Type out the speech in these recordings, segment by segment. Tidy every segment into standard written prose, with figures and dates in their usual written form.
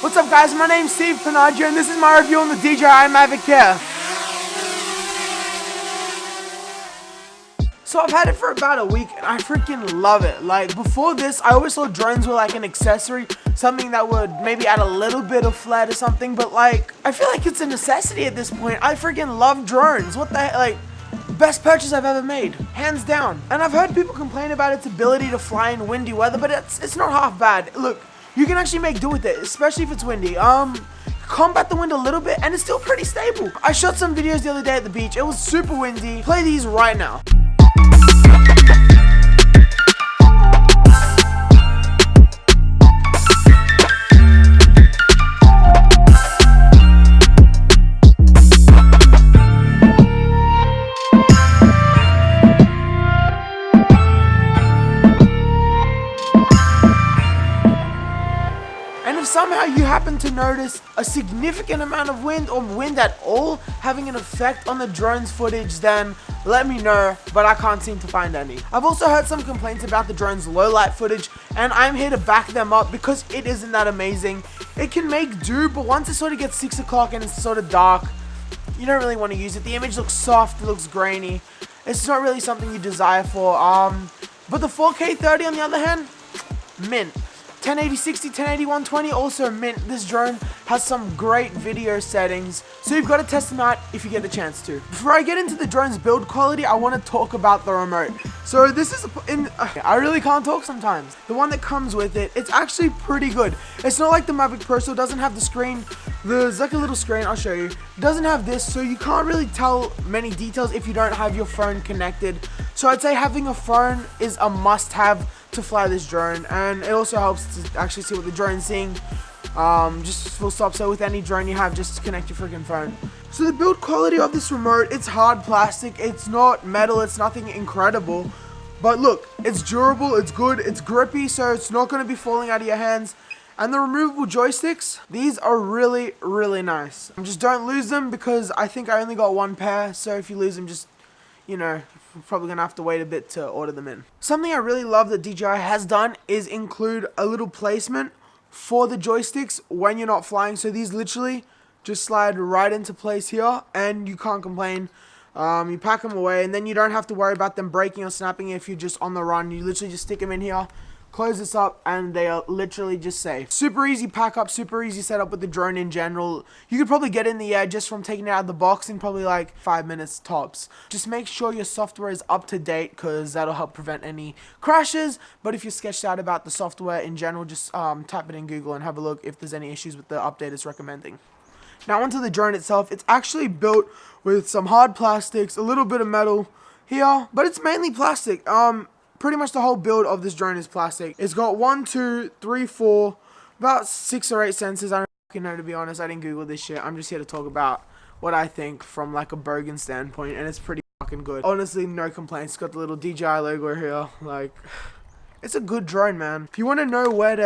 What's up guys, my name's Steve Panaggio and this is my review on the Dji Mavic Air. So I've had it for about a week and I freaking love it. Like before this, I always thought drones were like an accessory, something that would maybe add a little bit of flair to something, but like I feel like it's a necessity at this point. I freaking love drones. What the heck, like best purchase I've ever made, hands down. And I've heard people complain about its ability to fly in windy weather, but it's not half bad. Look, you can actually make do with it, especially if it's windy. Combat the wind a little bit and it's still pretty stable. I shot some videos the other day at the beach. It was super windy. Play these right now. And if somehow you happen to notice a significant amount of wind or wind at all having an effect on the drone's footage, then let me know, but I can't seem to find any. I've also heard some complaints about the drone's low light footage, and I'm here to back them up because it isn't that amazing. It can make do, but once it sort of gets 6 o'clock and it's sort of dark, you don't really want to use it. The image looks soft, it looks grainy. It's not really something you desire for. But the 4K 30 on the other hand, mint. 1080 60, 1080 120, also mint. This drone has some great video settings, so you've got to test them out if you get the chance to. Before I get into the drone's build quality, I want to talk about the remote. So this is I really can't talk sometimes. The one that comes with it, it's actually pretty good. It's not like the Mavic Pro, so it doesn't have the screen. There's like a little screen, I'll show you. It doesn't have this, so you can't really tell many details if you don't have your phone connected. So I'd say having a phone is a must-have to fly this drone, and it also helps to actually see what the drone's seeing. Just full stop. So with any drone you have, just connect your freaking phone. So the build quality of this remote, it's hard plastic, it's not metal, it's nothing incredible, but look, it's durable, it's good, it's grippy, so it's not going to be falling out of your hands. And the removable joysticks, these are really, really nice. Just don't lose them because I think I only got one pair, so if you lose them, just, you know, probably gonna have to wait a bit to order them in. Something I really love that DJI has done is include a little placement for the joysticks when you're not flying. So these literally just slide right into place here and you can't complain. You pack them away and then you don't have to worry about them breaking or snapping if you're just on the run. You literally just stick them in here, close this up, and they are literally just safe. Super easy pack up, super easy setup with the drone in general. You could probably get in the air just from taking it out of the box in probably like 5 minutes tops. Just make sure your software is up to date because that'll help prevent any crashes. But if you're sketched out about the software in general, just type it in Google and have a look if there's any issues with the update it's recommending. Now onto the drone itself. It's actually built with some hard plastics, a little bit of metal here, but it's mainly plastic. Pretty much the whole build of this drone is plastic. It's got 1, 2, 3, 4, about 6 or 8 sensors. I don't fucking know, to be honest. I didn't Google this shit. I'm just here to talk about what I think from like a Bogan standpoint, and it's pretty fucking good. Honestly, no complaints. It's got the little DJI logo here. Like, it's a good drone, man. If you want to know where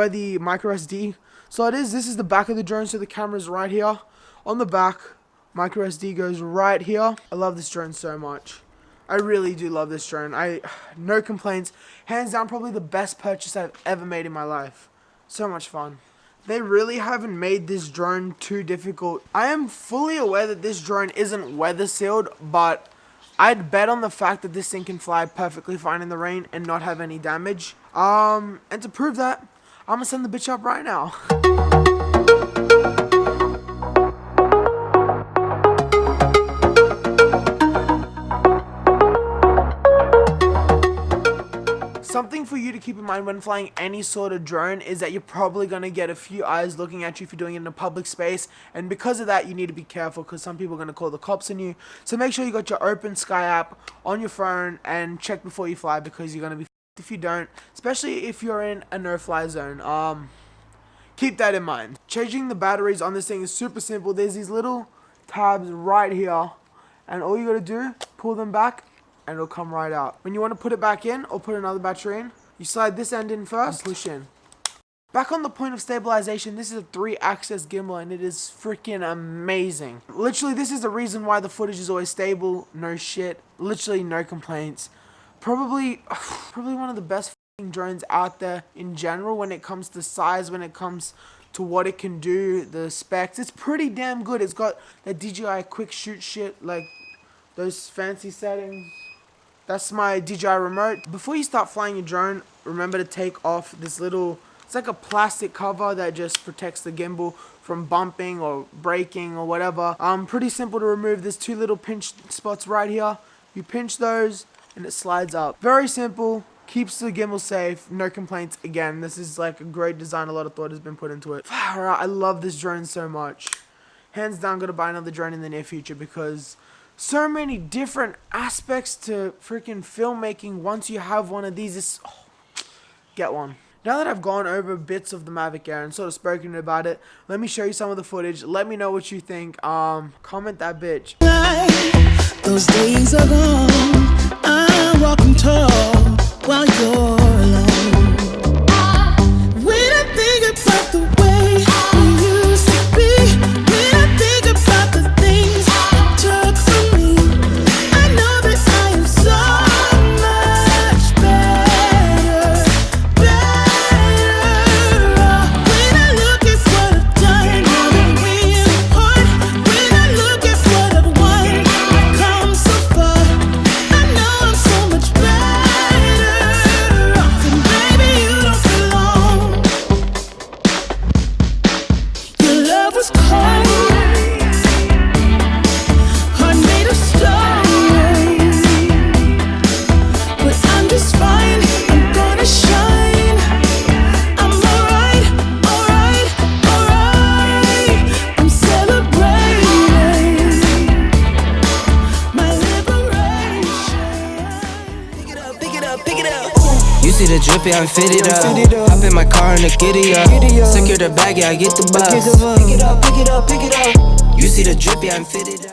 the micro SD slot is, this is the back of the drone, so the camera's right here. On the back, micro SD goes right here. I love this drone so much. I really do love this drone. No complaints. Hands down, probably the best purchase I've ever made in my life. So much fun. They really haven't made this drone too difficult. I am fully aware that this drone isn't weather sealed, but I'd bet on the fact that this thing can fly perfectly fine in the rain and not have any damage. And to prove that, I'm gonna send the bitch up right now. Something for you to keep in mind when flying any sort of drone is that you're probably going to get a few eyes looking at you if you're doing it in a public space, and because of that you need to be careful because some people are going to call the cops on you. So make sure you got your Open Sky app on your phone and check before you fly because you're going to be f***ed if you don't, especially if you're in a no-fly zone. Keep that in mind. Changing the batteries on this thing is super simple. There's these little tabs right here, and all you got to do, pull them back and it'll come right out. When you want to put it back in or put another battery in, you slide this end in first and push in. Back on the point of stabilization, this is a 3-axis gimbal and it is freaking amazing. Literally, this is the reason why the footage is always stable. No shit. Literally no complaints. Probably one of the best drones out there in general when it comes to size, when it comes to what it can do, the specs. It's pretty damn good. It's got the DJI quick shoot shit, like those fancy settings. That's my DJI remote. Before you start flying your drone, remember to take off this little, it's like a plastic cover that just protects the gimbal from bumping or breaking or whatever. Pretty simple to remove. There's two little pinch spots right here. You pinch those and it slides up. Very simple. Keeps the gimbal safe. No complaints. Again, this is like a great design. A lot of thought has been put into it. Alright, I love this drone so much. Hands down, gonna buy another drone in the near future because so many different aspects to freaking filmmaking. Once you have one of these, get one. Now that I've gone over bits of the Mavic Air and sort of spoken about it, let me show you some of the footage. Let me know what you think. Comment that bitch. Those days are gone. I'm walking tall while you're alone. When I think about the way we used to be, when I think about the things you took from me, I know that I am so much better. When I look at what I've done, now that we're apart, when I look at what I've won, I've come so far. I know I'm so much better off, and baby, you don't belong. Your love was cold, heart made of stone, but I'm just fine. I'm gonna shine. I'm alright, alright, alright. I'm celebrating my liberation. Pick it up, pick it up, pick it up. You see the drip, yeah, I'm fitted up. Hop in my car and the giddy up. Secure the bag, yeah, I get the bus. Pick it up, pick it up, pick it up. You see the drip, yeah, I'm fitted up.